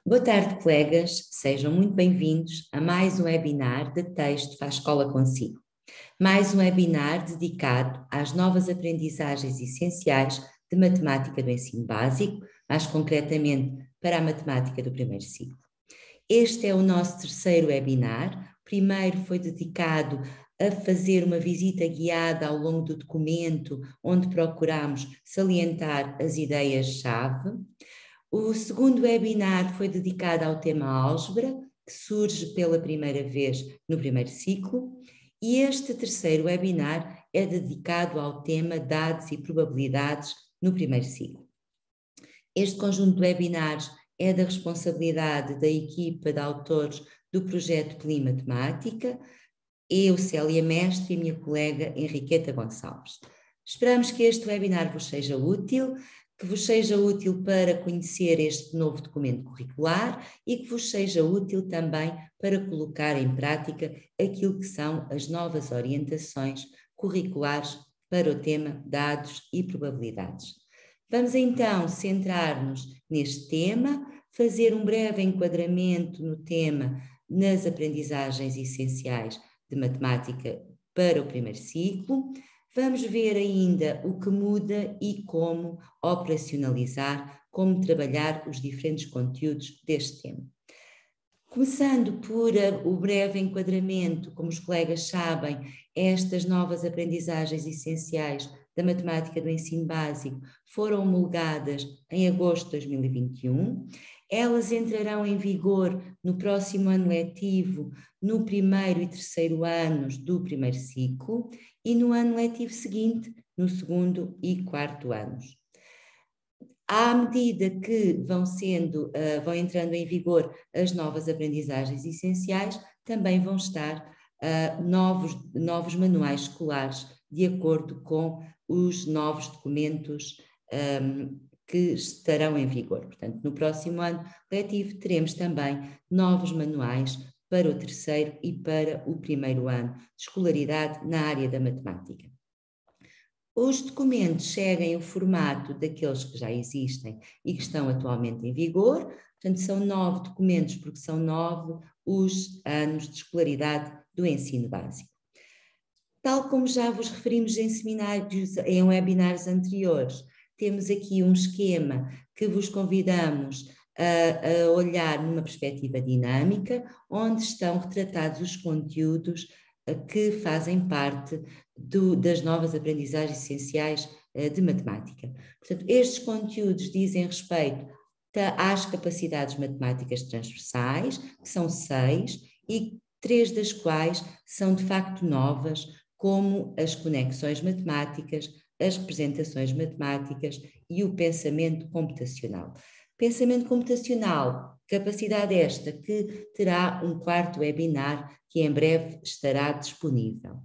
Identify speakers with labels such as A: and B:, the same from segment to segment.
A: Boa tarde, colegas. Sejam muito bem-vindos a mais um webinar de texto Faz Escola Consigo. Mais um webinar dedicado às novas aprendizagens essenciais de matemática do ensino básico, mais concretamente para a matemática do primeiro ciclo. Este é o nosso terceiro webinar. O primeiro foi dedicado a fazer uma visita guiada ao longo do documento, onde procuramos salientar as ideias-chave. O segundo webinar foi dedicado ao tema álgebra, que surge pela primeira vez no primeiro ciclo, e este terceiro webinar é dedicado ao tema dados e probabilidades no primeiro ciclo. Este conjunto de webinars é da responsabilidade da equipa de autores do projeto PLI Matemática, eu, Célia Mestre, e minha colega Henriqueta Gonçalves. Esperamos que este webinar vos seja útil, que vos seja útil para conhecer este novo documento curricular e que vos seja útil também para colocar em prática aquilo que são as novas orientações curriculares para o tema dados e probabilidades. Vamos então centrar-nos neste tema, fazer um breve enquadramento no tema nas aprendizagens essenciais de matemática para o primeiro ciclo. Vamos ver ainda o que muda e como operacionalizar, como trabalhar os diferentes conteúdos deste tema. Começando por o breve enquadramento, como os colegas sabem, estas novas aprendizagens essenciais da matemática do ensino básico foram homologadas em agosto de 2021. Elas entrarão em vigor no próximo ano letivo, no primeiro e terceiro anos do primeiro ciclo e no ano letivo seguinte, no segundo e quarto anos. À medida que vão entrando em vigor as novas aprendizagens essenciais, também vão estar novos manuais escolares de acordo com os novos documentos que estarão em vigor. Portanto, no próximo ano letivo teremos também novos manuais para o terceiro e para o primeiro ano de escolaridade na área da matemática. Os documentos seguem o formato daqueles que já existem e que estão atualmente em vigor, portanto são 9 documentos porque são 9 os anos de escolaridade do ensino básico. Tal como já vos referimos em seminários, em webinars anteriores, temos aqui um esquema que vos convidamos a olhar numa perspectiva dinâmica, onde estão retratados os conteúdos que fazem parte das novas aprendizagens essenciais de matemática. Portanto, estes conteúdos dizem respeito às capacidades matemáticas transversais, que são 6, e 3 das quais são de facto novas, como as conexões matemáticas, as representações matemáticas e o pensamento computacional. Pensamento computacional, capacidade esta que terá um quarto webinar que em breve estará disponível.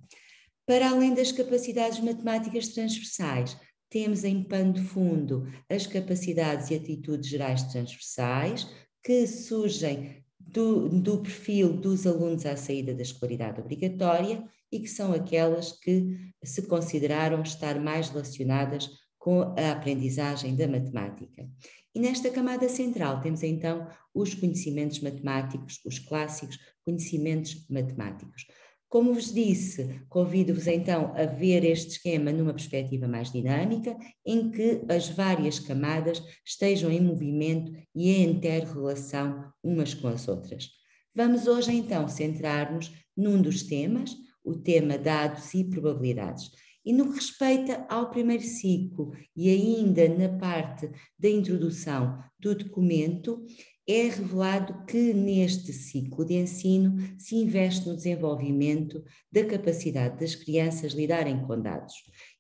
A: Para além das capacidades matemáticas transversais, temos em pano de fundo as capacidades e atitudes gerais transversais que surgem do perfil dos alunos à saída da escolaridade obrigatória e que são aquelas que se consideraram estar mais relacionadas com a aprendizagem da matemática. E nesta camada central temos então os conhecimentos matemáticos, os clássicos conhecimentos matemáticos. Como vos disse, convido-vos então a ver este esquema numa perspectiva mais dinâmica, em que as várias camadas estejam em movimento e em inter-relação umas com as outras. Vamos hoje então centrar-nos num dos temas, o tema dados e probabilidades. E no que respeita ao primeiro ciclo e ainda na parte da introdução do documento, é revelado que neste ciclo de ensino se investe no desenvolvimento da capacidade das crianças lidarem com dados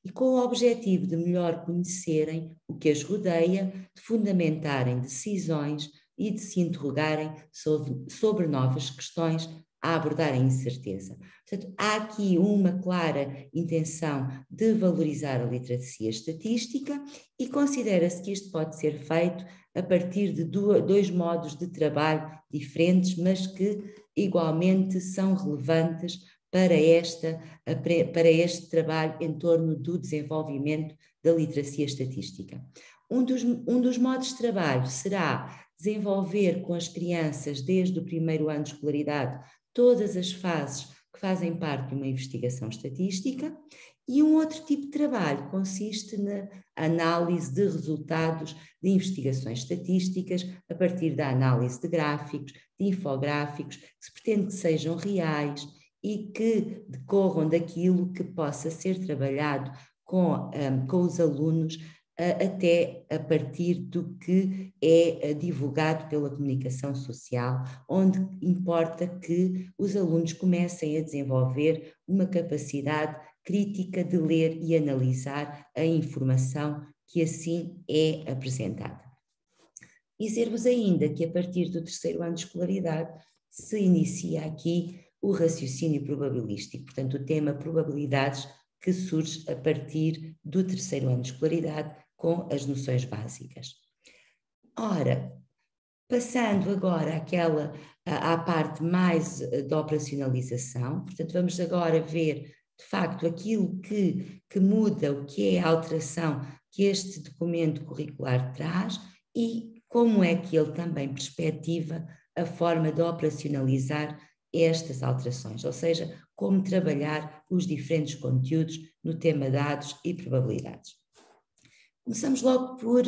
A: e com o objetivo de melhor conhecerem o que as rodeia, de fundamentarem decisões e de se interrogarem sobre novas questões a abordar a incerteza. Portanto, há aqui uma clara intenção de valorizar a literacia estatística e considera-se que isto pode ser feito a partir de dois modos de trabalho diferentes, mas que igualmente são relevantes para este trabalho em torno do desenvolvimento da literacia estatística. Um dos modos de trabalho será desenvolver com as crianças, desde o primeiro ano de escolaridade, todas as fases que fazem parte de uma investigação estatística. E um outro tipo de trabalho consiste na análise de resultados de investigações estatísticas a partir da análise de gráficos, de infográficos, que se pretende que sejam reais e que decorram daquilo que possa ser trabalhado com os alunos até a partir do que é divulgado pela comunicação social, onde importa que os alunos comecem a desenvolver uma capacidade crítica de ler e analisar a informação que assim é apresentada. Dizer-vos ainda que a partir do terceiro ano de escolaridade se inicia aqui o raciocínio probabilístico, portanto o tema probabilidades que surge a partir do terceiro ano de escolaridade com as noções básicas. Ora, passando agora à parte mais da operacionalização, portanto vamos agora ver de facto aquilo que muda, o que é a alteração que este documento curricular traz e como é que ele também perspectiva a forma de operacionalizar estas alterações, ou seja, como trabalhar os diferentes conteúdos no tema dados e probabilidades. Começamos logo por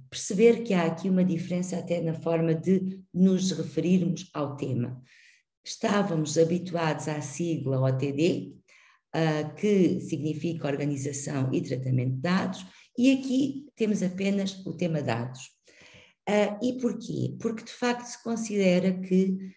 A: perceber que há aqui uma diferença até na forma de nos referirmos ao tema. Estávamos habituados à sigla OTD, que significa Organização e Tratamento de Dados, e aqui temos apenas o tema dados. E porquê? Porque de facto se considera que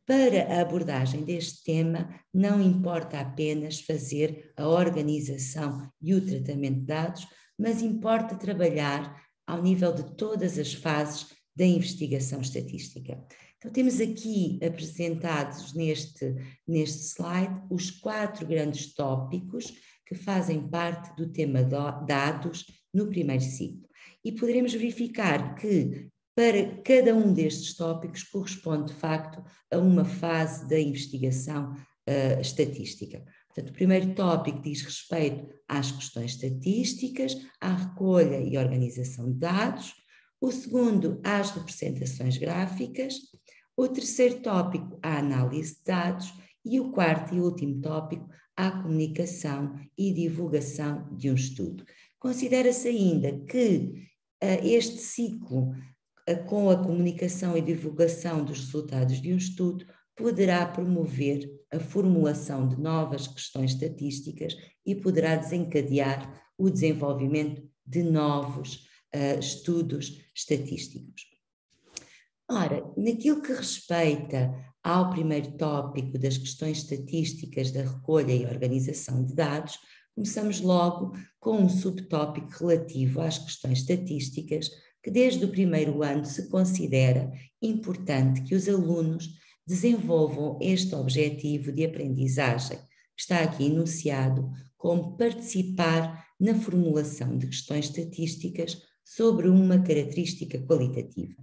A: para a abordagem deste tema não importa apenas fazer a organização e o tratamento de dados, mas importa trabalhar ao nível de todas as fases da investigação estatística. Então temos aqui apresentados neste slide os 4 grandes tópicos que fazem parte do tema dados no primeiro ciclo. E poderemos verificar que para cada um destes tópicos corresponde de facto a uma fase da investigação estatística. Portanto, o primeiro tópico diz respeito às questões estatísticas, à recolha e organização de dados. O segundo, às representações gráficas. O terceiro tópico, à análise de dados. E o quarto e último tópico, à comunicação e divulgação de um estudo. Considera-se ainda que este ciclo, com a comunicação e divulgação dos resultados de um estudo, poderá promover a formulação de novas questões estatísticas e poderá desencadear o desenvolvimento de novos estudos estatísticos. Ora, naquilo que respeita ao primeiro tópico das questões estatísticas da recolha e organização de dados, começamos logo com um subtópico relativo às questões estatísticas, que desde o primeiro ano se considera importante que os alunos desenvolvam este objetivo de aprendizagem, que está aqui enunciado como participar na formulação de questões estatísticas sobre uma característica qualitativa.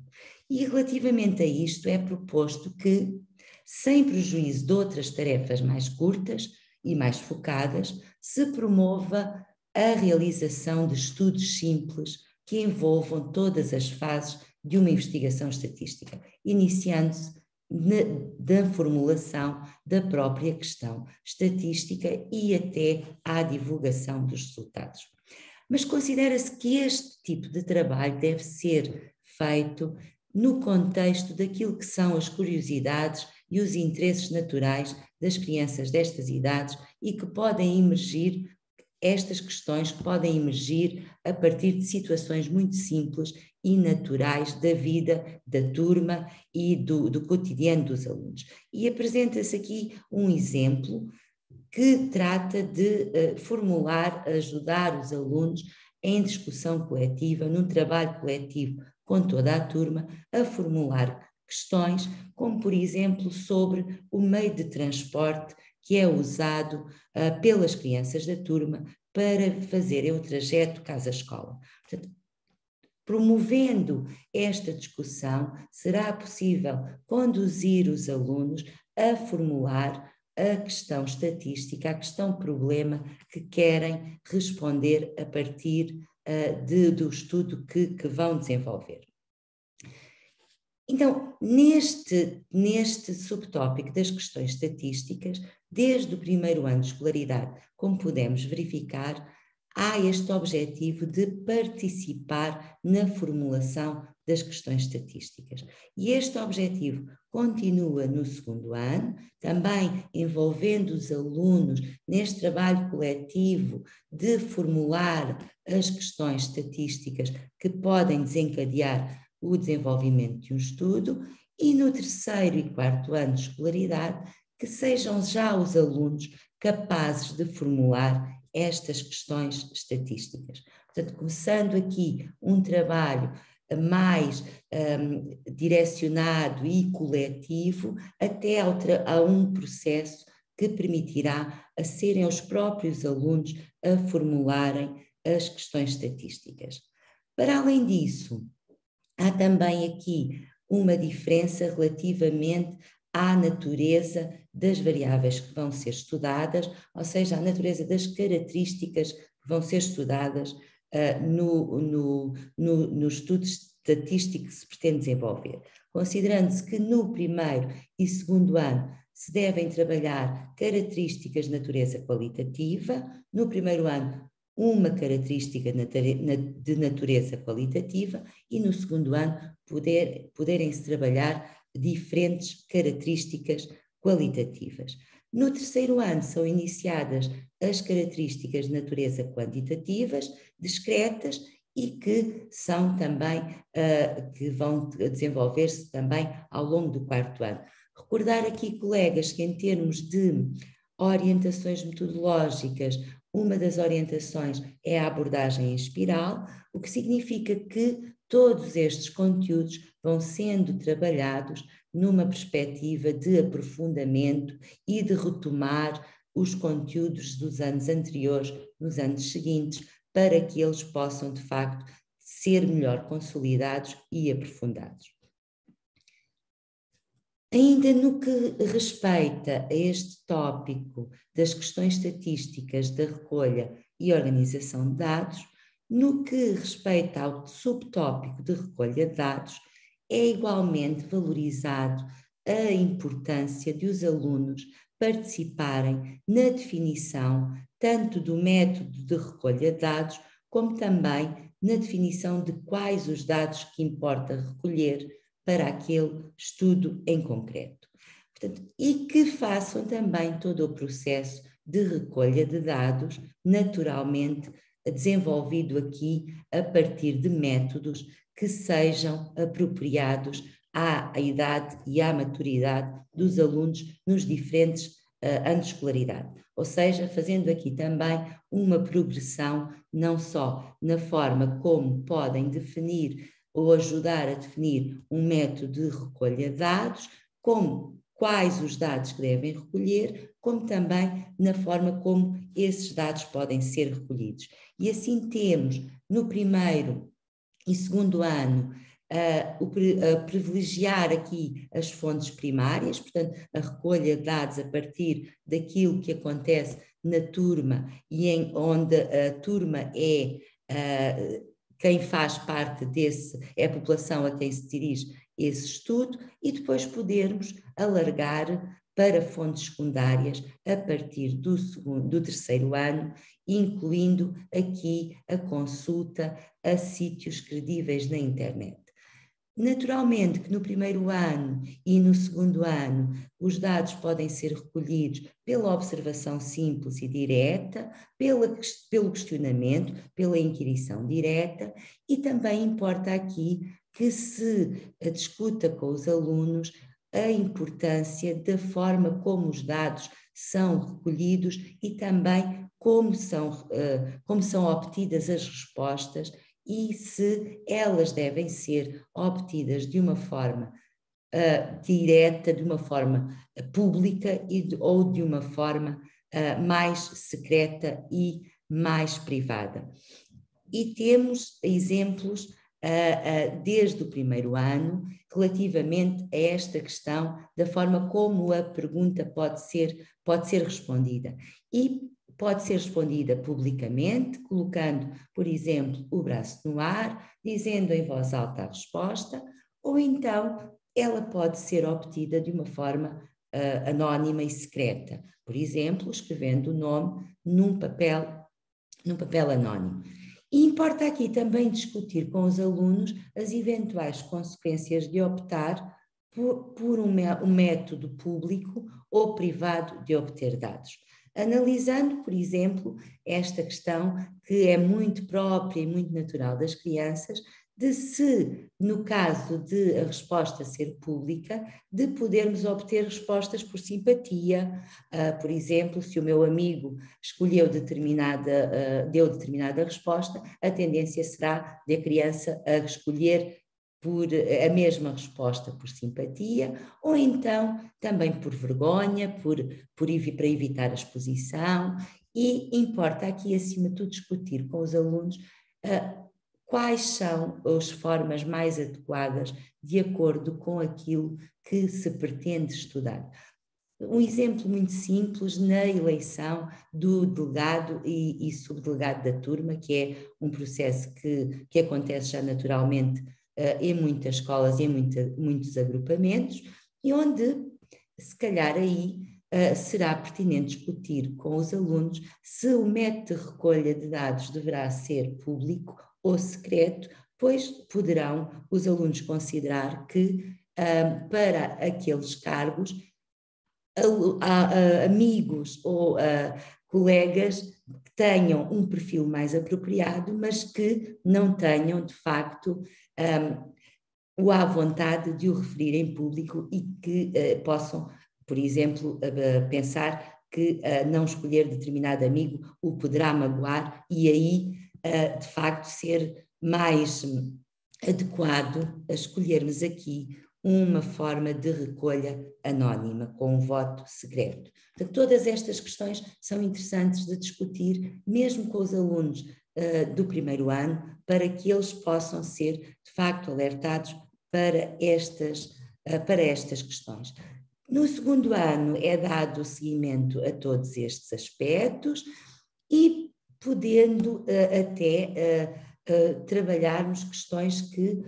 A: E relativamente a isto é proposto que, sem prejuízo de outras tarefas mais curtas e mais focadas, se promova a realização de estudos simples que envolvam todas as fases de uma investigação estatística, iniciando-se da formulação da própria questão estatística e até à divulgação dos resultados. Mas considera-se que este tipo de trabalho deve ser feito no contexto daquilo que são as curiosidades e os interesses naturais das crianças destas idades e que podem emergir, estas questões podem emergir a partir de situações muito simples e naturais da vida da turma e do cotidiano dos alunos. E apresenta-se aqui um exemplo que trata de formular, ajudar os alunos em discussão coletiva, num trabalho coletivo com toda a turma, a formular questões, como por exemplo sobre o meio de transporte que é usado pelas crianças da turma para fazerem o trajeto casa-escola. Portanto, promovendo esta discussão, será possível conduzir os alunos a formular a questão estatística, a questão problema que querem responder a partir do estudo que vão desenvolver. Então, neste subtópico das questões estatísticas, desde o primeiro ano de escolaridade, como pudemos verificar, há este objetivo de participar na formulação das questões estatísticas. E este objetivo continua no segundo ano, também envolvendo os alunos neste trabalho coletivo de formular as questões estatísticas que podem desencadear o desenvolvimento de um estudo, e no terceiro e quarto ano de escolaridade, que sejam já os alunos capazes de formular estas questões estatísticas. Portanto, começando aqui um trabalho mais direcionado e coletivo, até a um processo que permitirá a serem os próprios alunos a formularem as questões estatísticas. Para além disso, há também aqui uma diferença relativamente à natureza das variáveis que vão ser estudadas, ou seja, a natureza das características que vão ser estudadas no estudo estatístico que se pretende desenvolver. Considerando-se que no primeiro e segundo ano se devem trabalhar características de natureza qualitativa, no primeiro ano uma característica de natureza qualitativa e no segundo ano poderem-se trabalhar diferentes características qualitativas. No terceiro ano são iniciadas as características de natureza quantitativas, discretas, e que são também, que vão desenvolver-se também ao longo do quarto ano. Recordar aqui, colegas, que em termos de orientações metodológicas, uma das orientações é a abordagem em espiral, o que significa que todos estes conteúdos vão sendo trabalhados numa perspectiva de aprofundamento e de retomar os conteúdos dos anos anteriores, nos anos seguintes, para que eles possam, de facto, ser melhor consolidados e aprofundados. Ainda no que respeita a este tópico das questões estatísticas da recolha e organização de dados, no que respeita ao subtópico de recolha de dados, é igualmente valorizado a importância de os alunos participarem na definição tanto do método de recolha de dados, como também na definição de quais os dados que importa recolher para aquele estudo em concreto. Portanto, e que façam também todo o processo de recolha de dados, naturalmente desenvolvido aqui a partir de métodos que sejam apropriados à idade e à maturidade dos alunos nos diferentes anos de escolaridade. Ou seja, fazendo aqui também uma progressão, não só na forma como podem definir ou ajudar a definir um método de recolha de dados, como quais os dados que devem recolher, como também na forma como esses dados podem ser recolhidos. E assim temos no primeiro e segundo ano a privilegiar aqui as fontes primárias, portanto, a recolha de dados a partir daquilo que acontece na turma e onde a turma é quem faz parte é a população a quem se dirige esse estudo, e depois podermos alargar para fontes secundárias a partir do terceiro ano, incluindo aqui a consulta a sítios credíveis na internet. Naturalmente que no primeiro ano e no segundo ano os dados podem ser recolhidos pela observação simples e direta, pelo questionamento, pela inquirição direta, e também importa aqui que se discuta com os alunos a importância da forma como os dados são recolhidos e também como são obtidas as respostas, e se elas devem ser obtidas de uma forma direta, de uma forma pública ou de uma forma mais secreta e mais privada. E temos exemplos desde o primeiro ano relativamente a esta questão da forma como a pergunta pode ser respondida. E pode ser respondida publicamente, colocando, por exemplo, o braço no ar, dizendo em voz alta a resposta, ou então ela pode ser obtida de uma forma anónima e secreta, por exemplo, escrevendo o nome num papel anónimo. E importa aqui também discutir com os alunos as eventuais consequências de optar por um método público ou privado de obter dados. Analisando, por exemplo, esta questão que é muito própria e muito natural das crianças, de se, no caso de a resposta ser pública, de podermos obter respostas por simpatia. Por exemplo, se o meu amigo deu determinada resposta, a tendência será de a criança a escolher por a mesma resposta por simpatia, ou então também por vergonha, para evitar a exposição, e importa aqui, acima de tudo, discutir com os alunos quais são as formas mais adequadas de acordo com aquilo que se pretende estudar. Um exemplo muito simples na eleição do delegado e subdelegado da turma, que é um processo que acontece já naturalmente em muitas escolas e em muitos agrupamentos, e onde, se calhar aí, será pertinente discutir com os alunos se o método de recolha de dados deverá ser público ou secreto, pois poderão os alunos considerar que, para aqueles cargos, amigos ou colegas que tenham um perfil mais apropriado, mas que não tenham, de facto, o à vontade de o referir em público e que possam, por exemplo, pensar que não escolher determinado amigo o poderá magoar e aí, de facto, ser mais adequado a escolhermos aqui uma forma de recolha anónima, com um voto secreto. Portanto, todas estas questões são interessantes de discutir, mesmo com os alunos do primeiro ano, para que eles possam ser, de facto, alertados para estas questões. No segundo ano é dado seguimento a todos estes aspectos e podendo até trabalharmos questões que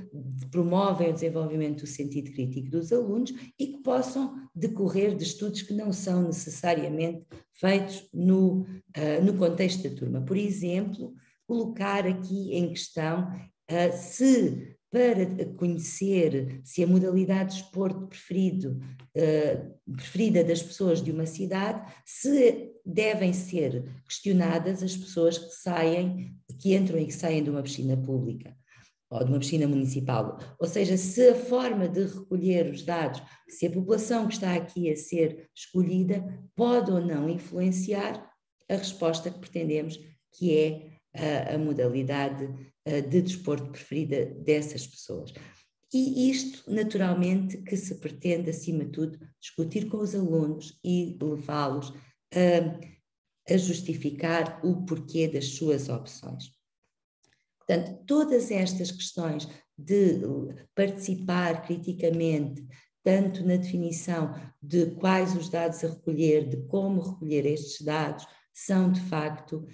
A: promovem o desenvolvimento do sentido crítico dos alunos e que possam decorrer de estudos que não são necessariamente feitos no contexto da turma. Por exemplo, colocar aqui em questão se, para conhecer se a modalidade de desporto preferida das pessoas de uma cidade, se devem ser questionadas as pessoas que entram e que saem de uma piscina pública ou de uma piscina municipal, ou seja, se a forma de recolher os dados, se a população que está aqui a ser escolhida pode ou não influenciar a resposta que pretendemos, que é a modalidade de desporto preferida dessas pessoas. E isto, naturalmente, que se pretende, acima de tudo, discutir com os alunos e levá-los a justificar o porquê das suas opções. Portanto, todas estas questões de participar criticamente, tanto na definição de quais os dados a recolher, de como recolher estes dados, são de facto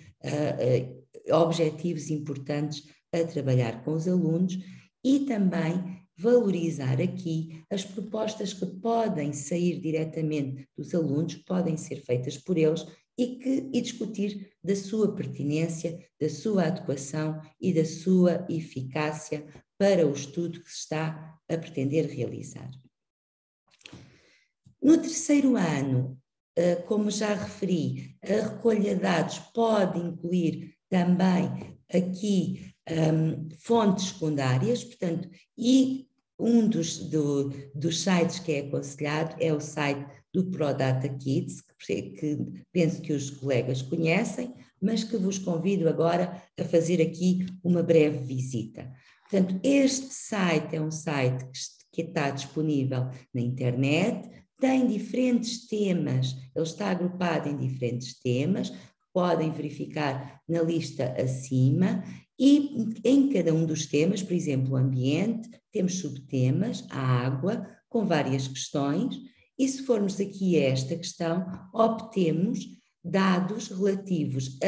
A: objetivos importantes a trabalhar com os alunos e também valorizar aqui as propostas que podem sair diretamente dos alunos, que podem ser feitas por eles e discutir da sua pertinência, da sua adequação e da sua eficácia para o estudo que se está a pretender realizar. No terceiro ano, como já referi, a recolha de dados pode incluir também aqui fontes secundárias, portanto, e um dos sites que é aconselhado é o site do ProData Kids, que penso que os colegas conhecem, mas que vos convido agora a fazer aqui uma breve visita. Portanto, este site é um site que está disponível na internet, tem diferentes temas, ele está agrupado em diferentes temas, podem verificar na lista acima, e em cada um dos temas, por exemplo, o ambiente, temos subtemas, a água, com várias questões, e se formos aqui a esta questão, obtemos dados relativos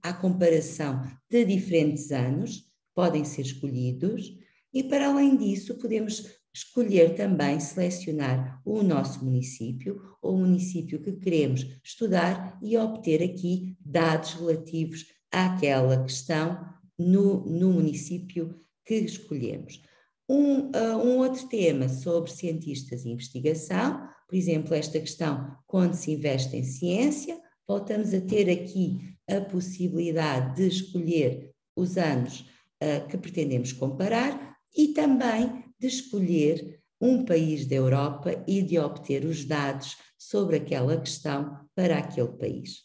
A: à comparação de diferentes anos, podem ser escolhidos, e para além disso podemos escolher também, selecionar o nosso município ou o município que queremos estudar e obter aqui dados relativos àquela questão no município que escolhemos. Um outro tema sobre cientistas e investigação, por exemplo, esta questão quando se investe em ciência, voltamos a ter aqui a possibilidade de escolher os anos que pretendemos comparar e também de escolher um país da Europa e de obter os dados sobre aquela questão para aquele país.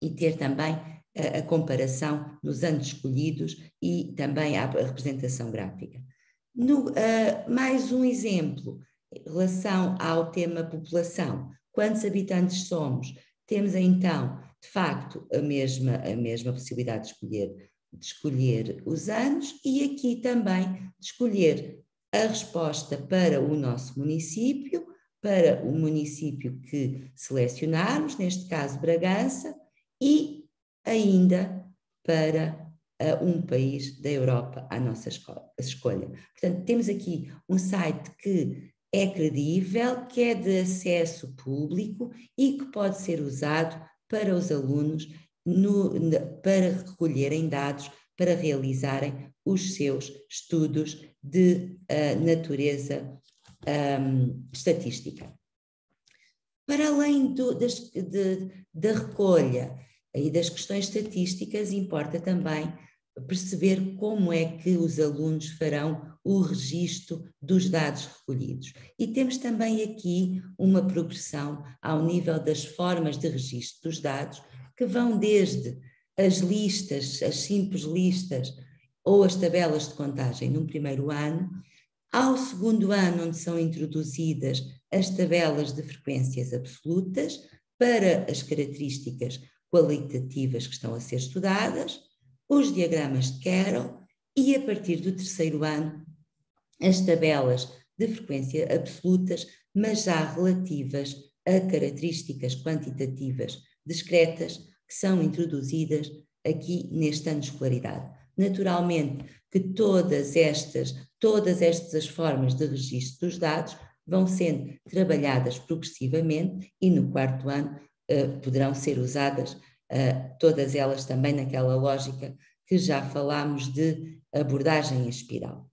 A: E ter também a comparação nos anos escolhidos e também a representação gráfica. Mais um exemplo, em relação ao tema população. Quantos habitantes somos? Temos então, de facto, a mesma possibilidade de escolher os anos e aqui também de escolher a resposta para o nosso município, para o município que selecionarmos, neste caso Bragança, e ainda para um país da Europa à nossa escolha. Portanto, temos aqui um site que é credível, que é de acesso público e que pode ser usado para os alunos para recolherem dados, para realizarem os seus estudos de natureza estatística. Para além da recolha e das questões estatísticas, importa também perceber como é que os alunos farão o registro dos dados recolhidos. E temos também aqui uma progressão ao nível das formas de registro dos dados, que vão desde as listas, as simples listas ou as tabelas de contagem no primeiro ano, ao segundo ano, onde são introduzidas as tabelas de frequências absolutas para as características qualitativas que estão a ser estudadas, os diagramas de Carroll e, a partir do terceiro ano, as tabelas de frequência absolutas, mas já relativas a características quantitativas discretas que são introduzidas aqui neste ano de escolaridade. Naturalmente que todas estas as formas de registro dos dados vão sendo trabalhadas progressivamente e no quarto ano poderão ser usadas todas elas também naquela lógica que já falámos de abordagem em espiral.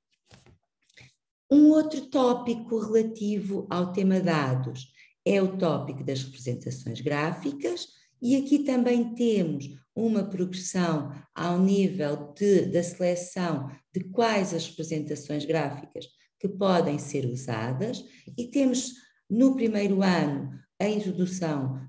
A: Um outro tópico relativo ao tema dados é o tópico das representações gráficas e aqui também temos uma progressão ao nível da seleção de quais as representações gráficas que podem ser usadas e temos no primeiro ano a introdução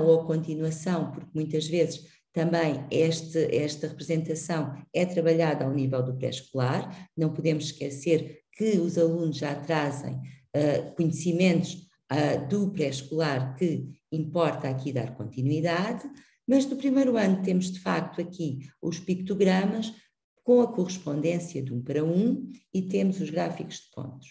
A: ou a continuação, porque muitas vezes também esta representação é trabalhada ao nível do pré-escolar, não podemos esquecer que os alunos já trazem conhecimentos do pré-escolar que importa aqui dar continuidade, mas no primeiro ano temos de facto aqui os pictogramas com a correspondência de 1 para 1 e temos os gráficos de pontos.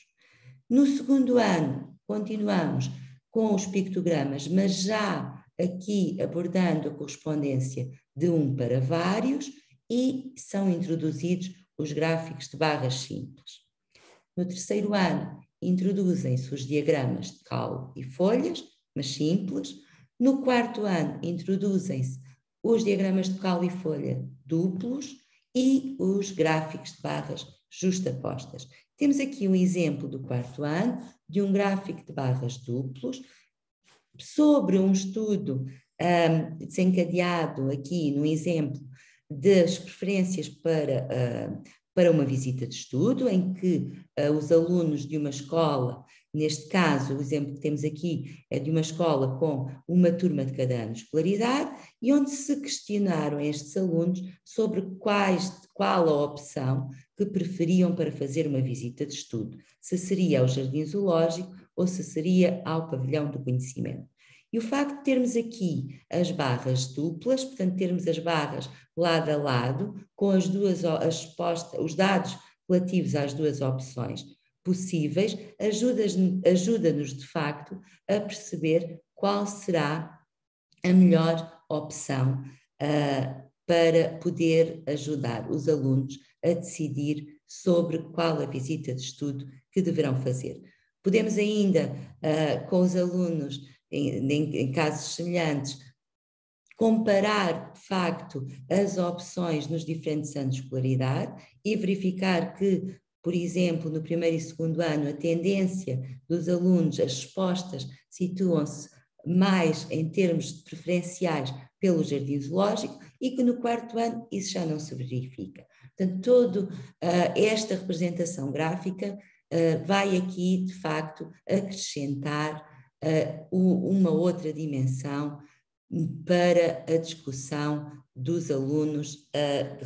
A: No segundo ano continuamos com os pictogramas, mas já aqui abordando a correspondência de 1 para vários e são introduzidos os gráficos de barras simples. No terceiro ano introduzem-se os diagramas de caule e folhas, mas simples. No quarto ano introduzem-se os diagramas de caule e folha duplos e os gráficos de barras justapostas. Temos aqui um exemplo do quarto ano de um gráfico de barras duplos sobre um estudo desencadeado aqui no exemplo das preferências para uma visita de estudo, em que os alunos de uma escola, neste caso, o exemplo que temos aqui é de uma escola com uma turma de cada ano de escolaridade, e onde se questionaram estes alunos sobre qual a opção que preferiam para fazer uma visita de estudo, se seria ao Jardim Zoológico ou se seria ao Pavilhão do Conhecimento. E o facto de termos aqui as barras duplas, portanto termos as barras lado a lado, com os dados relativos às duas opções possíveis, ajuda-nos de facto a perceber qual será a melhor opção para poder ajudar os alunos a decidir sobre qual a visita de estudo que deverão fazer. Podemos ainda, com os alunos, em casos semelhantes, comparar, de facto, as opções nos diferentes anos de escolaridade e verificar que, por exemplo, no primeiro e segundo ano, a tendência dos alunos, as respostas situam-se mais em termos preferenciais pelo jardim zoológico e que no quarto ano isso já não se verifica. Portanto, toda esta representação gráfica vai aqui, de facto, acrescentar uma outra dimensão para a discussão dos alunos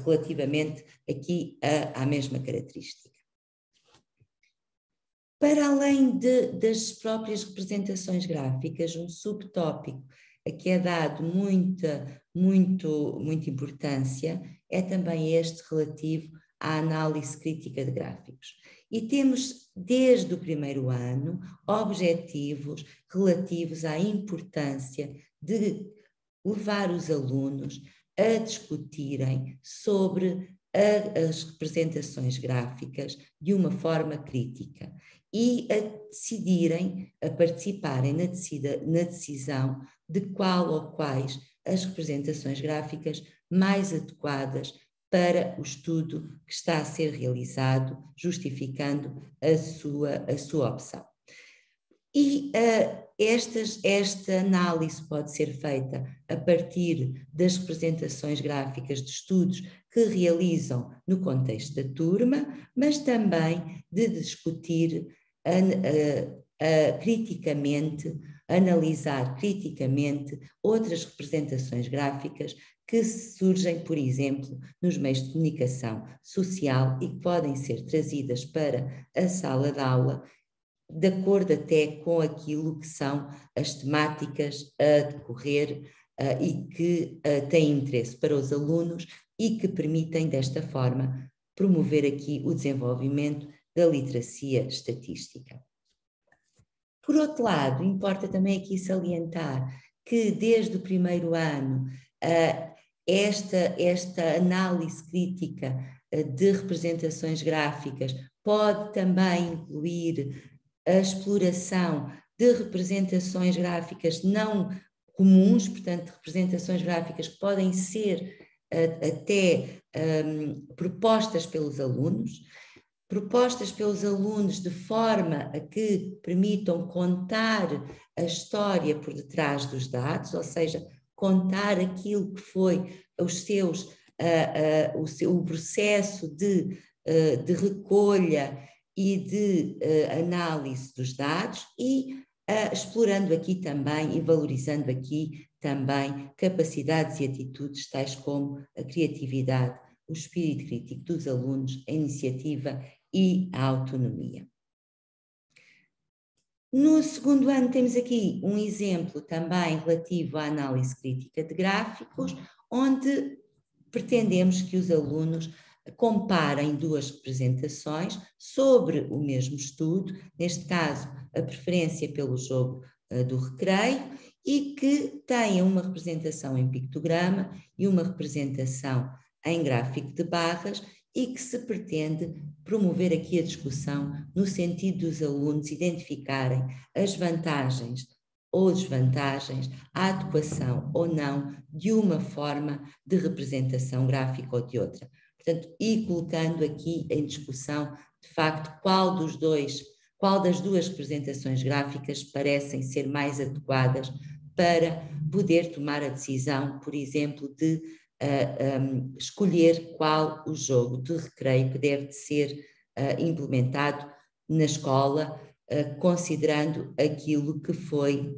A: relativamente aqui à mesma característica. Para além das próprias representações gráficas, um subtópico a que é dado muita importância é também este relativo à análise crítica de gráficos. E temos, desde o primeiro ano, objetivos relativos à importância de levar os alunos a discutirem sobre as representações gráficas de uma forma crítica e a decidirem, a participarem na decisão de qual ou quais as representações gráficas mais adequadas para o estudo que está a ser realizado, justificando a sua opção. E esta análise pode ser feita a partir das representações gráficas de estudos que realizam no contexto da turma, mas também de discutir criticamente, analisar criticamente outras representações gráficas que surgem, por exemplo, nos meios de comunicação social e que podem ser trazidas para a sala de aula de acordo até com aquilo que são as temáticas a decorrer e que têm interesse para os alunos e que permitem, desta forma, promover aqui o desenvolvimento da literacia estatística. Por outro lado, importa também aqui salientar que desde o primeiro ano esta análise crítica de representações gráficas pode também incluir a exploração de representações gráficas não comuns, portanto, representações gráficas que podem ser até propostas pelos alunos de forma a que permitam contar a história por detrás dos dados, ou seja, contar aquilo que foi o processo de recolha e de análise dos dados e explorando aqui também e valorizando aqui também capacidades e atitudes tais como a criatividade, o espírito crítico dos alunos, a iniciativa e a autonomia. No segundo ano temos aqui um exemplo também relativo à análise crítica de gráficos, onde pretendemos que os alunos comparem duas representações sobre o mesmo estudo, neste caso a preferência pelo jogo do recreio, e que tenham uma representação em pictograma e uma representação em gráfico de barras, e que se pretende promover aqui a discussão no sentido dos alunos identificarem as vantagens ou desvantagens, a adequação ou não de uma forma de representação gráfica ou de outra. Portanto, e colocando aqui em discussão, de facto, qual das duas representações gráficas parecem ser mais adequadas para poder tomar a decisão, por exemplo, de escolher qual o jogo de recreio que deve ser implementado na escola, considerando aquilo que foi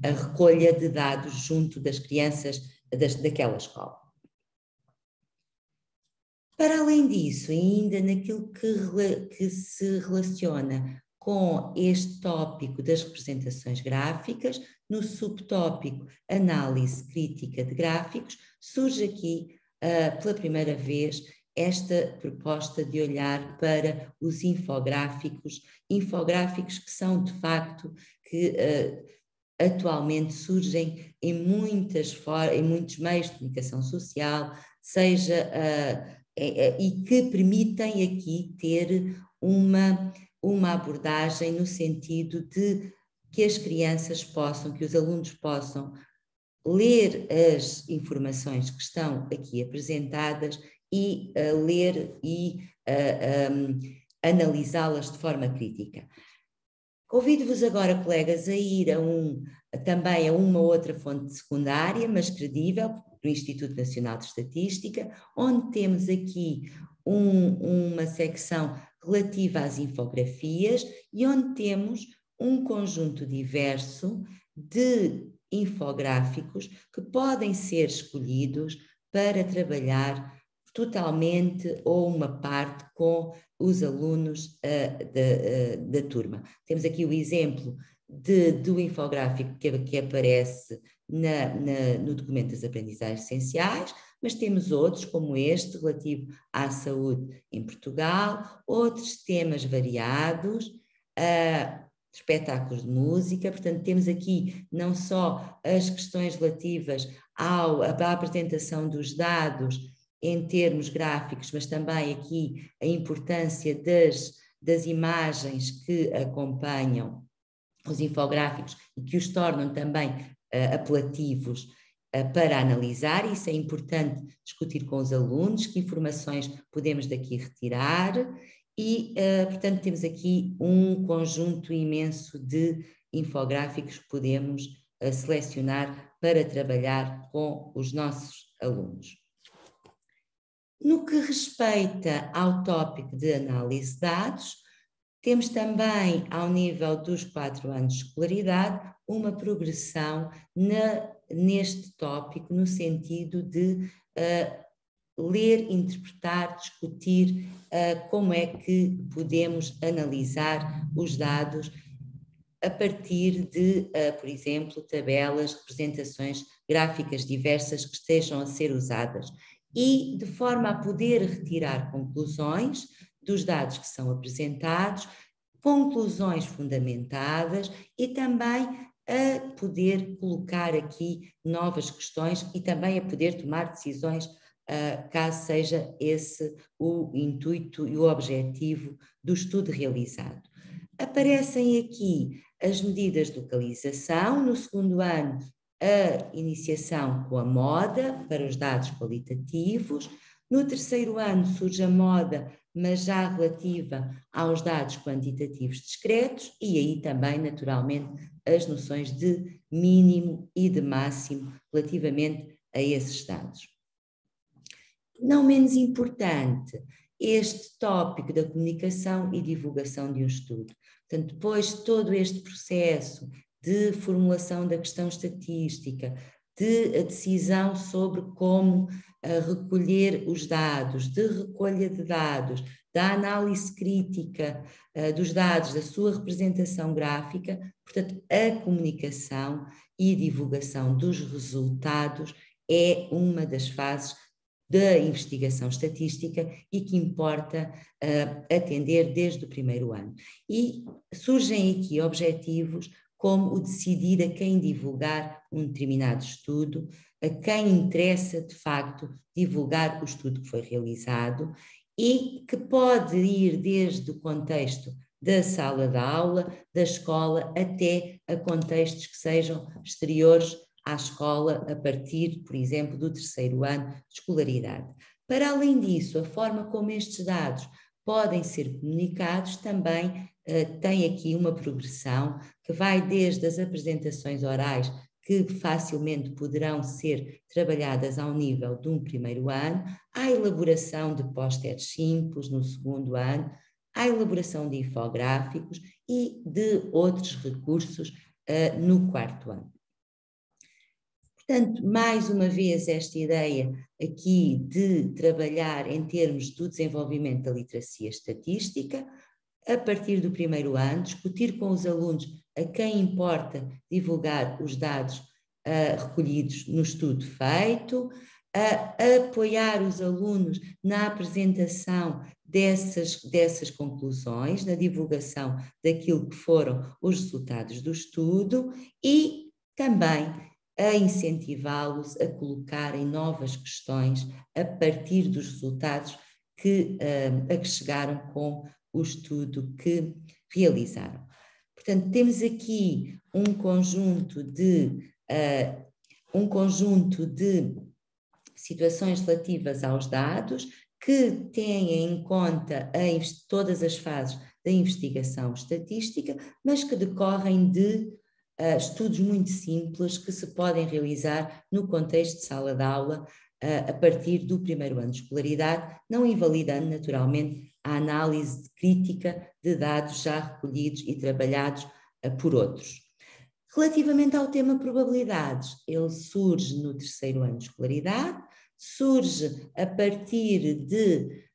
A: a recolha de dados junto das crianças daquela escola. Para além disso, ainda naquilo que se relaciona com este tópico das representações gráficas, no subtópico análise crítica de gráficos, surge aqui pela primeira vez esta proposta de olhar para os infográficos que são de facto que atualmente surgem em muitos meios de comunicação social, seja e que permitem aqui ter uma abordagem no sentido de que as crianças possam, que os alunos possam ler as informações que estão aqui apresentadas e ler e analisá-las de forma crítica. Convido-vos agora, colegas, a ir também a uma outra fonte secundária, mas credível, do Instituto Nacional de Estatística, onde temos aqui uma secção relativa às infografias e onde temos um conjunto diverso de infográficos que podem ser escolhidos para trabalhar totalmente ou uma parte com os alunos da turma. Temos aqui o exemplo do infográfico que aparece no documento das aprendizagens essenciais, mas temos outros, como este, relativo à saúde em Portugal, outros temas variados, espetáculos de música. Portanto, temos aqui não só as questões relativas à apresentação dos dados em termos gráficos, mas também aqui a importância das imagens que acompanham os infográficos e que os tornam também apelativos para analisar. Isso é importante discutir com os alunos, que informações podemos daqui retirar e, portanto, temos aqui um conjunto imenso de infográficos que podemos selecionar para trabalhar com os nossos alunos. No que respeita ao tópico de análise de dados, temos também, ao nível dos 4 anos de escolaridade, uma progressão neste tópico, no sentido de ler, interpretar, discutir como é que podemos analisar os dados a partir de, por exemplo, tabelas, representações gráficas diversas que estejam a ser usadas, e de forma a poder retirar conclusões dos dados que são apresentados, conclusões fundamentadas, e também a poder colocar aqui novas questões e também a poder tomar decisões, caso seja esse o intuito e o objetivo do estudo realizado. Aparecem aqui as medidas de localização. No segundo ano, a iniciação com a moda para os dados qualitativos. No terceiro ano surge a moda, mas já relativa aos dados quantitativos discretos, e aí também, naturalmente, as noções de mínimo e de máximo relativamente a esses dados. Não menos importante, este tópico da comunicação e divulgação de um estudo. Portanto, depois de todo este processo de formulação da questão estatística, de a decisão sobre como recolher os dados, de recolha de dados, da análise crítica dos dados, da sua representação gráfica, portanto, a comunicação e divulgação dos resultados é uma das fases da investigação estatística e que importa atender desde o primeiro ano. E surgem aqui objetivos como o decidir a quem divulgar um determinado estudo, a quem interessa de facto divulgar o estudo que foi realizado, e que pode ir desde o contexto da sala de aula, da escola, até a contextos que sejam exteriores à escola, a partir, por exemplo, do terceiro ano de escolaridade. Para além disso, a forma como estes dados podem ser comunicados também tem aqui uma progressão que vai desde as apresentações orais, que facilmente poderão ser trabalhadas ao nível de um primeiro ano, à elaboração de pósteres simples no segundo ano, à elaboração de infográficos e de outros recursos no quarto ano. Portanto, mais uma vez, esta ideia aqui de trabalhar em termos do desenvolvimento da literacia estatística, a partir do primeiro ano, discutir com os alunos a quem importa divulgar os dados recolhidos no estudo feito, apoiar os alunos na apresentação dessas conclusões, na divulgação daquilo que foram os resultados do estudo, e também a incentivá-los a colocarem novas questões a partir dos resultados a que chegaram com o estudo que realizaram. Portanto, temos aqui um conjunto de situações relativas aos dados que têm em conta todas as fases da investigação estatística, mas que decorrem de estudos muito simples que se podem realizar no contexto de sala de aula a partir do primeiro ano de escolaridade, não invalidando naturalmente a análise crítica de dados já recolhidos e trabalhados por outros. Relativamente ao tema probabilidades, ele surge no terceiro ano de escolaridade, surge a partir de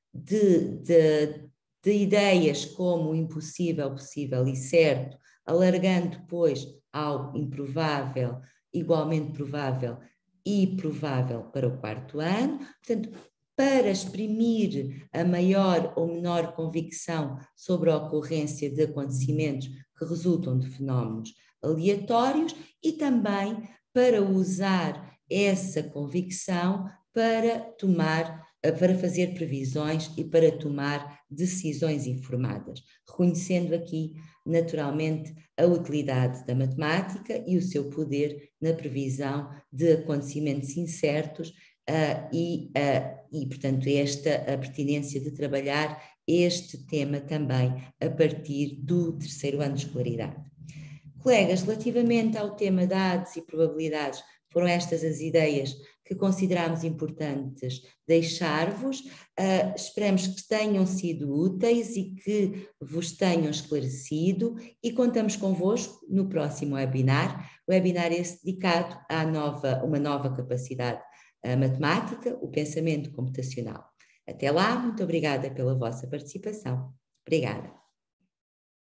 A: ideias como impossível, possível e certo, alargando depois ao improvável, igualmente provável e provável para o quarto ano. Portanto, para exprimir a maior ou menor convicção sobre a ocorrência de acontecimentos que resultam de fenómenos aleatórios e também para usar essa convicção para fazer previsões e para tomar decisões informadas, reconhecendo aqui naturalmente a utilidade da matemática e o seu poder na previsão de acontecimentos incertos e, portanto, a pertinência de trabalhar este tema também a partir do terceiro ano de escolaridade. Colegas, relativamente ao tema dados e probabilidades, foram estas as ideias que consideramos importantes deixar-vos. Esperamos que tenham sido úteis e que vos tenham esclarecido e contamos convosco no próximo webinar. O webinar é dedicado a uma nova capacidade matemática, o pensamento computacional. Até lá, muito obrigada pela vossa participação. Obrigada.